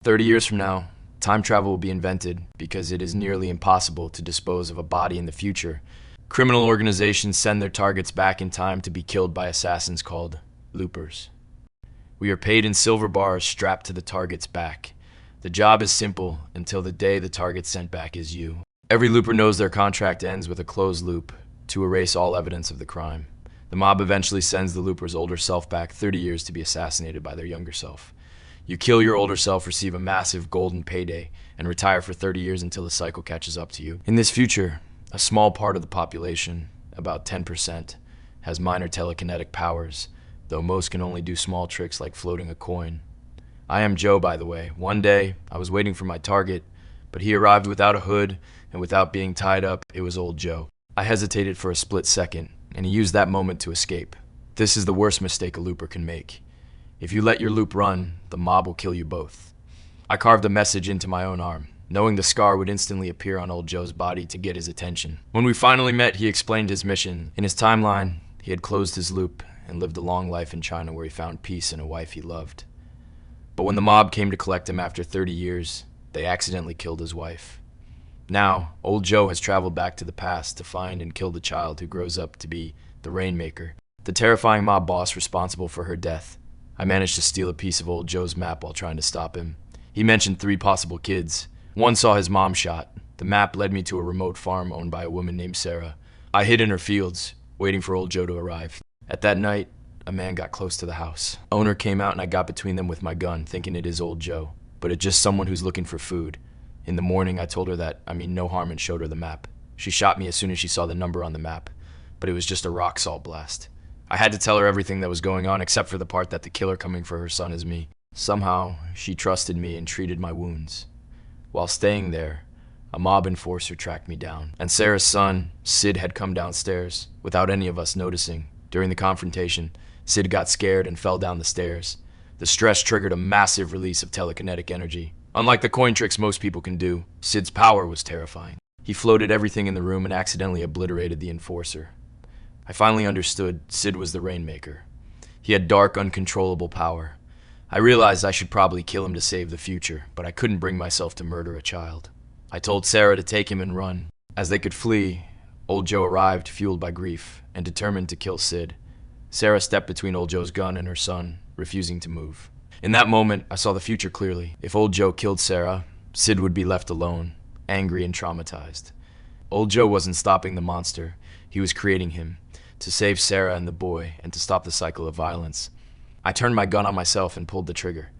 30 years from now, time travel will be invented because it is nearly impossible to dispose of a body in the future. Criminal organizations send their targets back in time to be killed by assassins called loopers. We are paid in silver bars strapped to the target's back. The job is simple until the day the target sent back is you. Every looper knows their contract ends with a closed loop to erase all evidence of the crime. The mob eventually sends the looper's older self back 30 years to be assassinated by their younger self. You kill your older self, receive a massive golden payday, and retire for 30 years until the cycle catches up to you. In this future, a small part of the population, about 10%, has minor telekinetic powers, though most can only do small tricks like floating a coin. I am Joe, by the way. One day, I was waiting for my target, but he arrived without a hood and without being tied up. It was old Joe. I hesitated for a split second, and he used that moment to escape. This is the worst mistake a looper can make. If you let your loop run, the mob will kill you both. I carved a message into my own arm, knowing the scar would instantly appear on old Joe's body to get his attention. When we finally met, he explained his mission. In his timeline, he had closed his loop and lived a long life in China where he found peace and a wife he loved. But when the mob came to collect him after 30 years, they accidentally killed his wife. Now, old Joe has traveled back to the past to find and kill the child who grows up to be the Rainmaker, the terrifying mob boss responsible for her death. I managed to steal a piece of old Joe's map while trying to stop him. He mentioned 3 possible kids. One saw his mom shot. The map led me to a remote farm owned by a woman named Sarah. I hid in her fields, waiting for old Joe to arrive. At that night, a man got close to the house. Owner came out and I got between them with my gun, thinking it is old Joe, but it's just someone who's looking for food. In the morning, I told her that I mean no harm and showed her the map. She shot me as soon as she saw the number on the map, but it was just a rock salt blast. I had to tell her everything that was going on except for the part that the killer coming for her son is me. Somehow, she trusted me and treated my wounds. While staying there, a mob enforcer tracked me down, and Sarah's son, Sid, had come downstairs without any of us noticing. During the confrontation, Sid got scared and fell down the stairs. The stress triggered a massive release of telekinetic energy. Unlike the coin tricks most people can do, Sid's power was terrifying. He floated everything in the room and accidentally obliterated the enforcer. I finally understood Sid was the Rainmaker. He had dark, uncontrollable power. I realized I should probably kill him to save the future, but I couldn't bring myself to murder a child. I told Sarah to take him and run. As they could flee, old Joe arrived, fueled by grief, and determined to kill Sid. Sarah stepped between old Joe's gun and her son, refusing to move. In that moment, I saw the future clearly. If old Joe killed Sarah, Sid would be left alone, angry and traumatized. Old Joe wasn't stopping the monster. He was creating him, to save Sarah and the boy, and to stop the cycle of violence. I turned my gun on myself and pulled the trigger.